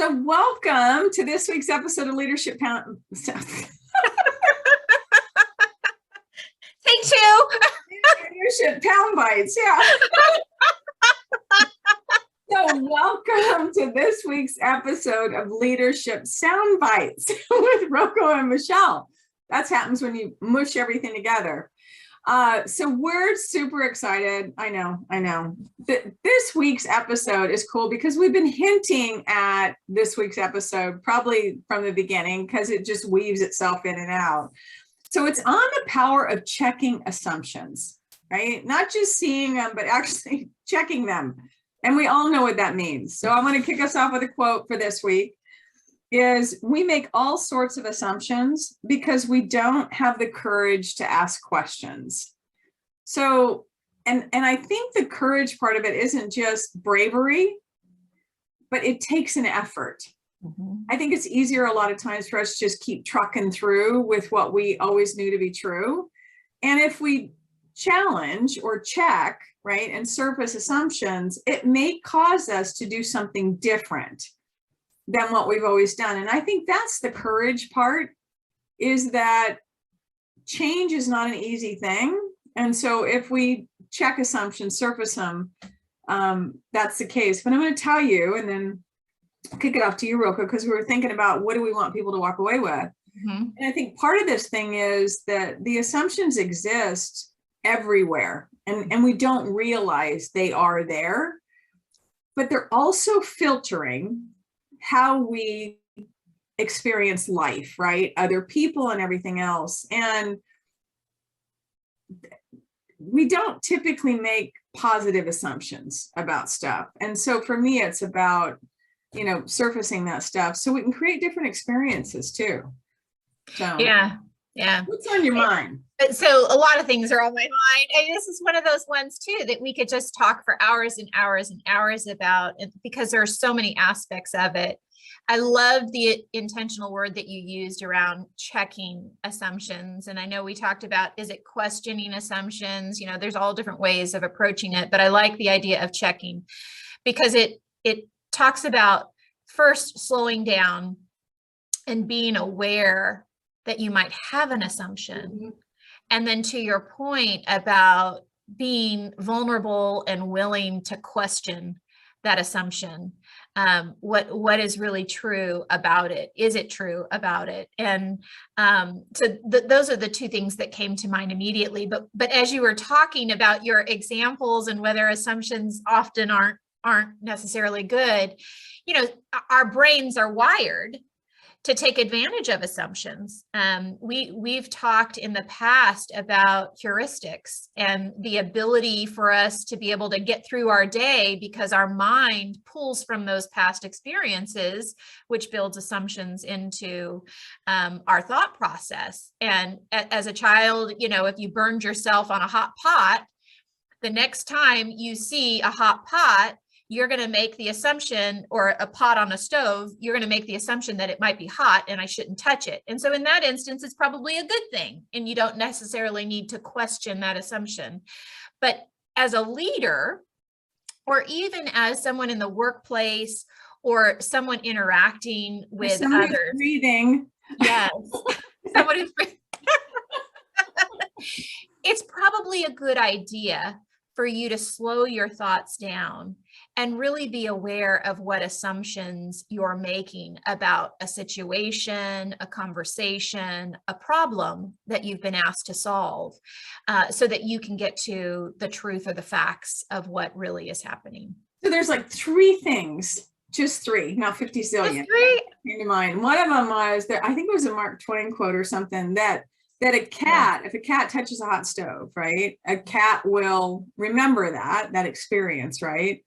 So welcome to this week's episode of Leadership Pound. Take two. Leadership Pound Bites, yeah. So welcome to this week's episode of Leadership Sound Bites with RokoM and Michele. That happens when you mush everything together. So we're super excited. I know. This week's episode is cool because we've been hinting at this week's episode probably from the beginning because it just weaves itself in and out. So it's on the power of checking assumptions, right? Not just seeing them, but actually checking them. And we all know what that means. So I'm going to kick us off with a quote for this week. Is we make all sorts of assumptions because we don't have the courage to ask questions. So, and I think the courage part of it isn't just bravery, but it takes an effort. Mm-hmm. I think it's easier a lot of times for us to just keep trucking through with what we always knew to be true. And if we challenge or check, right, and surface assumptions, it may cause us to do something different than what we've always done. And I think that's the courage part, is that change is not an easy thing. And so if we check assumptions, surface them, that's the case. But I'm going to tell you, and then kick it off to you, Roko, because we were thinking about what do we want people to walk away with. Mm-hmm. And I think part of this thing is that the assumptions exist everywhere, and we don't realize they are there, but they're also filtering how we experience life, right? Other people and everything else. And we don't typically make positive assumptions about stuff. And so for me, it's about, surfacing that stuff so we can create different experiences too. So yeah. What's on your mind? So a lot of things are on my mind. And this is one of those ones too, that we could just talk for hours and hours and hours about, because there are so many aspects of it. I love the intentional word that you used around checking assumptions. And I know we talked about, is it questioning assumptions? There's all different ways of approaching it, but I like the idea of checking because it talks about first slowing down and being aware that you might have an assumption. Mm-hmm. And then to your point about being vulnerable and willing to question that assumption. What is really true about it? Is it true about it? And those are the two things that came to mind immediately. But as you were talking about your examples and whether assumptions often aren't necessarily good, our brains are wired to take advantage of assumptions. We've talked in the past about heuristics and the ability for us to be able to get through our day because our mind pulls from those past experiences, which builds assumptions into our thought process. And as a child, if you burned yourself on a hot pot, the next time you see a hot pot, you're going to make the assumption, or a pot on a stove, you're going to make the assumption that it might be hot and I shouldn't touch it. And so in that instance, it's probably a good thing. And you don't necessarily need to question that assumption. But as a leader, or even as someone in the workplace or someone interacting with others. Breathing. Yes. Someone who's breathing. It's probably a good idea for you to slow your thoughts down and really be aware of what assumptions you're making about a situation, a conversation, a problem that you've been asked to solve, so that you can get to the truth or the facts of what really is happening. So there's like three things, just three, not 50 zillion. Just three? Came to mind. One of them was that, I think it was a Mark Twain quote or something, that a cat, if a cat touches a hot stove, right, a cat will remember that experience, right?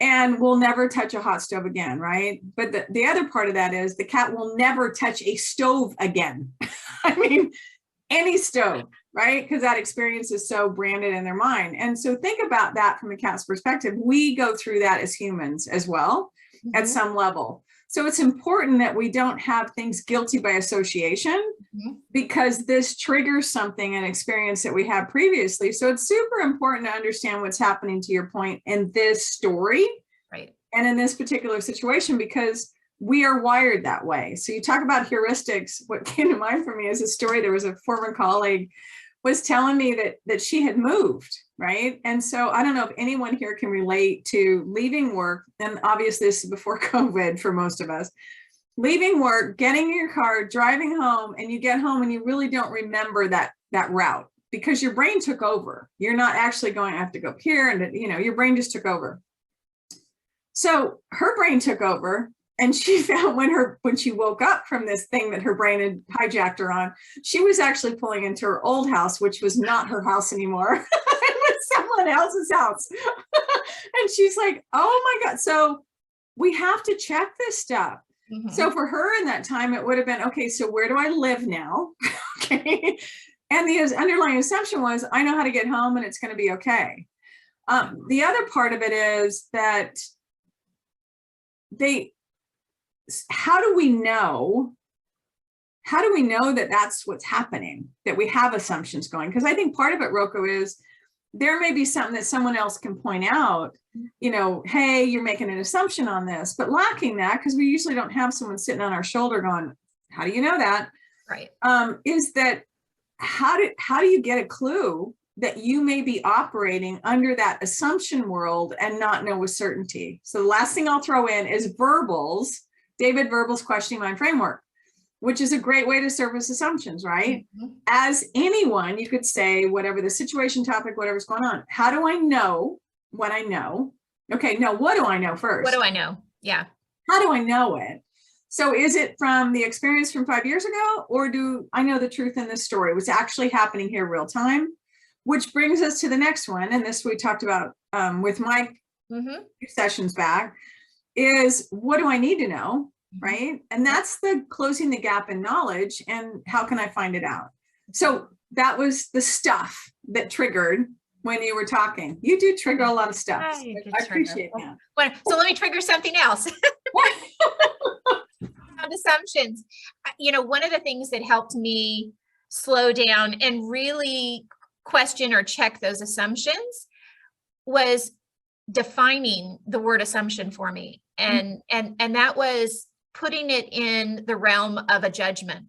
And will never touch a hot stove again, right? But the other part of that is the cat will never touch a stove again. I mean, any stove, right? Because that experience is so branded in their mind. And so think about that from a cat's perspective. We go through that as humans as well, mm-hmm. at some level. So it's important that we don't have things guilty by association, mm-hmm. because this triggers something, an experience that we had previously. So it's super important to understand what's happening, to your point, in this story, right, and in this particular situation, because we are wired that way. So you talk about heuristics. What came to mind for me is a story. There was a former colleague was telling me that she had moved, right? And so I don't know if anyone here can relate to leaving work. And obviously this is before COVID for most of us. Leaving work, getting in your car, driving home, and you get home and you really don't remember that route because your brain took over. You're not actually going, I have to go here, and your brain just took over. So her brain took over, and she found when she woke up from this thing that her brain had hijacked her on, she was actually pulling into her old house, which was not her house anymore. It was someone else's house. And she's like, oh my God. So we have to check this stuff. Mm-hmm. So for her in that time, it would have been, okay, so where do I live now? Okay. And the underlying assumption was, I know how to get home and it's going to be okay. The other part of it is that how do we know that that's what's happening, that we have assumptions going? Because I think part of it, Roko, is there may be something that someone else can point out, hey, you're making an assumption on this, but lacking that, because we usually don't have someone sitting on our shoulder going, how do you know that? Right. Is that how do you get a clue that you may be operating under that assumption world and not know with certainty? So the last thing I'll throw in is David Verbel's questioning mind framework, which is a great way to surface assumptions, right? Mm-hmm. As anyone, you could say, whatever the situation, topic, whatever's going on, how do I know what I know? Okay, no, what do I know first? What do I know? Yeah. How do I know it? So is it from the experience from 5 years ago, or do I know the truth in this story? What's actually happening here real time? Which brings us to the next one. And this we talked about with Mike sessions back, is what do I need to know, right? And that's the closing the gap in knowledge, and how can I find it out? So that was the stuff that triggered when you were talking. You do trigger a lot of stuff. I appreciate that. So let me trigger something else. Assumptions. One of the things that helped me slow down and really question or check those assumptions was defining the word assumption for me. And that was putting it in the realm of a judgment.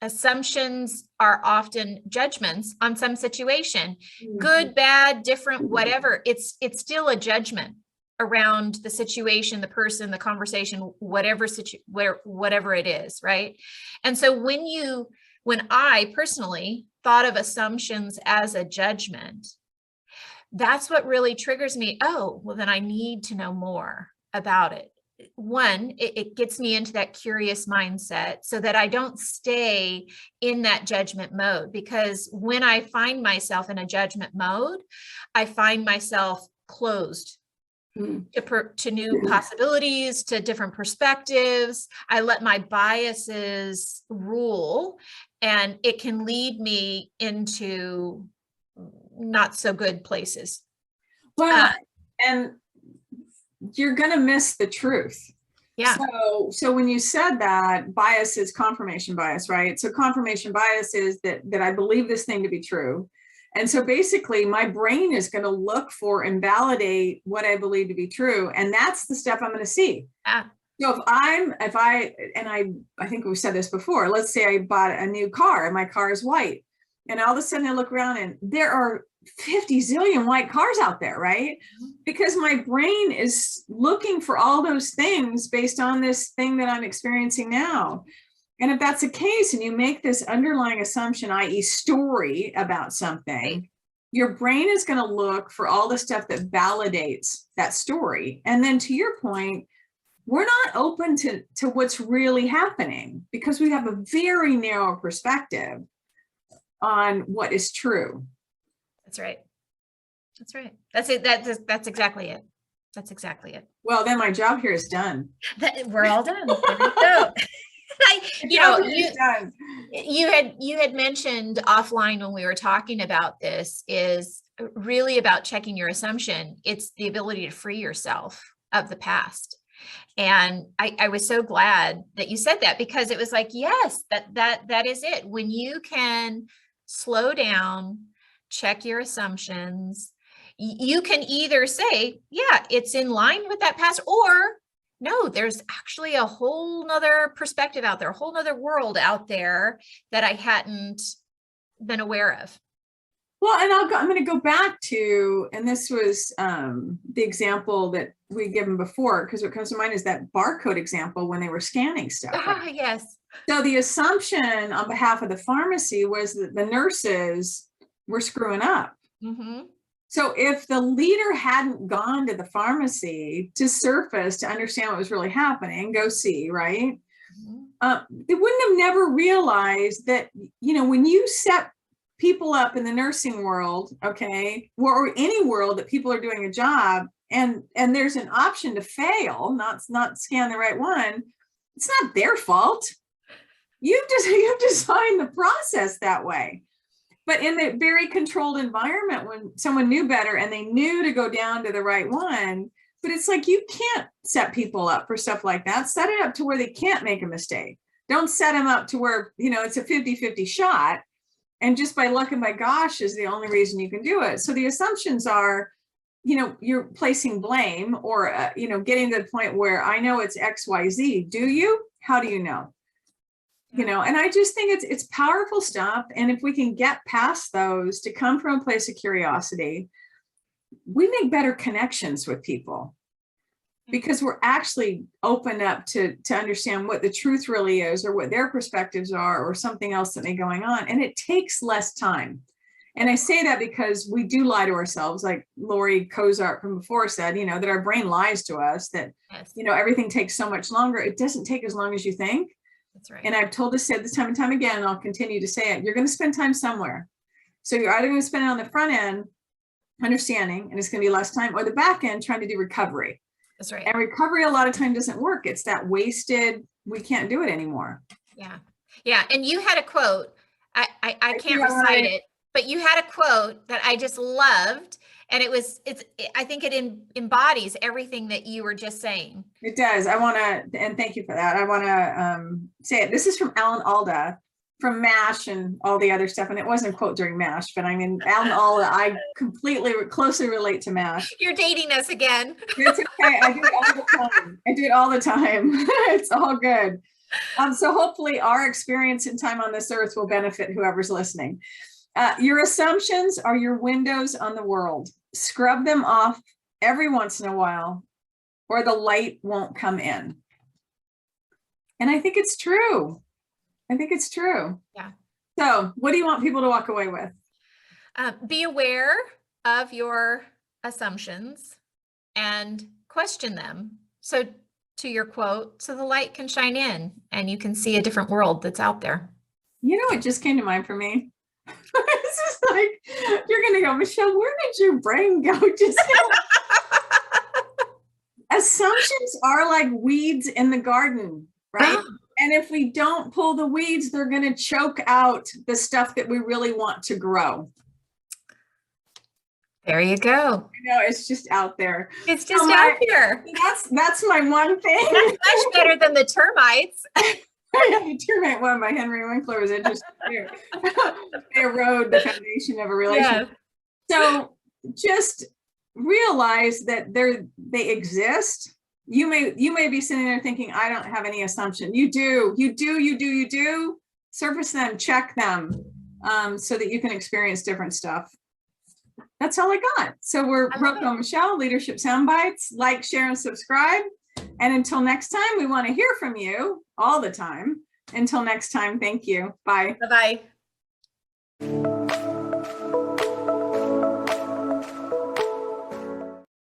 Assumptions are often judgments on some situation, good, bad, different, whatever. It's still a judgment around the situation, the person, the conversation, whatever it is, right? And so when I personally thought of assumptions as a judgment, that's what really triggers me. Oh, well, then I need to know more about it. One, it gets me into that curious mindset so that I don't stay in that judgment mode, because when I find myself in a judgment mode, I find myself closed to new possibilities, to different perspectives. I let my biases rule, and it can lead me into not so good places. Well, and you're going to miss the truth. Yeah. So when you said that, bias is confirmation bias, right? So confirmation bias is that I believe this thing to be true. And so basically my brain is going to look for and validate what I believe to be true. And that's the stuff I'm going to see. Yeah. So I think we've said this before, let's say I bought a new car and my car is white, and all of a sudden I look around and there are 50 zillion white cars out there, right? Because my brain is looking for all those things based on this thing that I'm experiencing now. And if that's the case, and you make this underlying assumption, i.e. story about something, your brain is going to look for all the stuff that validates that story. And then to your point, we're not open to what's really happening because we have a very narrow perspective on what is true. That's right. That's right. That's it. That's exactly it. That's exactly it. Well, then my job here is done. We're all done. There we go. You had mentioned offline when we were talking about this is really about checking your assumption. It's the ability to free yourself of the past. And I was so glad that you said that, because it was like, yes, that is it. When you can slow down, check your assumptions, you can either say, yeah, it's in line with that past, or no, there's actually a whole nother perspective out there, a whole nother world out there that I hadn't been aware of. Well, and I'm going to go back to, and this was the example that we given before, because what comes to mind is that barcode example when they were scanning stuff. Ah, yes. So the assumption on behalf of the pharmacy was that the nurses were screwing up. Mm-hmm. So if the leader hadn't gone to the pharmacy to surface to understand what was really happening, go see, right? Mm-hmm. They wouldn't have never realized that, you know, when you set people up in the nursing world, okay, or any world that people are doing a job, and there's an option to fail, not scan the right one, it's not their fault. You've designed the process that way. But in a very controlled environment, when someone knew better and they knew to go down to the right one, but it's like, you can't set people up for stuff like that. Set it up to where they can't make a mistake. Don't set them up to where, you know, it's a 50-50 shot. And just by luck and by gosh is the only reason you can do it. So the assumptions are, you know, you're placing blame or, you know, getting to the point where I know it's X, Y, Z. Do you? How do you know? You know, and I just think it's powerful stuff. And if we can get past those to come from a place of curiosity, we make better connections with people because we're actually open up to understand what the truth really is or what their perspectives are or something else that may be going on. And it takes less time. And I say that because we do lie to ourselves, like Lori Kozart from before said, you know, that our brain lies to us, that, Yes. you know, everything takes so much longer. It doesn't take as long as you think. That's right. And I've told this, said this time and time again, and I'll continue to say it. You're going to spend time somewhere. So you're either going to spend it on the front end, understanding, and it's going to be less time, or the back end trying to do recovery. That's right. And recovery a lot of time doesn't work. It's that wasted, we can't do it anymore. Yeah. Yeah. And you had a quote. I can't recite it, but you had a quote that I just loved. And I think it embodies everything that you were just saying. It does. I want to, and thank you for that. I want to say it. This is from Alan Alda from MASH and all the other stuff. And it wasn't a quote during MASH, but I mean, Alan Alda, I closely relate to MASH. You're dating us again. It's okay. I do it all the time. I do it all the time. It's all good. So hopefully our experience and time on this earth will benefit whoever's listening. Your assumptions are your windows on the world. Scrub them off every once in a while, or the light won't come in. And I think it's true. I think it's true. Yeah. So what do you want people to walk away with? Be aware of your assumptions and question them. So to your quote, so the light can shine in and you can see a different world that's out there. You know, it just came to mind for me. This is like, you're going to go, Michelle, where did your brain go? Just assumptions are like weeds in the garden, right? And if we don't pull the weeds, they're going to choke out the stuff that we really want to grow. There you go. I know, it's just out there. It's just out here. That's my one thing. That's much better than the termites. The termite one by Henry Winkler was interesting too. They erode the foundation of a relationship. Yeah. So just realize that they exist. You may be sitting there thinking, I don't have any assumption. You do. Surface them, check them, so that you can experience different stuff. That's all I got. So we're RokoM Michele, Leadership Soundbites. Like, share, and subscribe. And until next time, we want to hear from you all the time. Until next time, thank you. Bye. Bye-bye.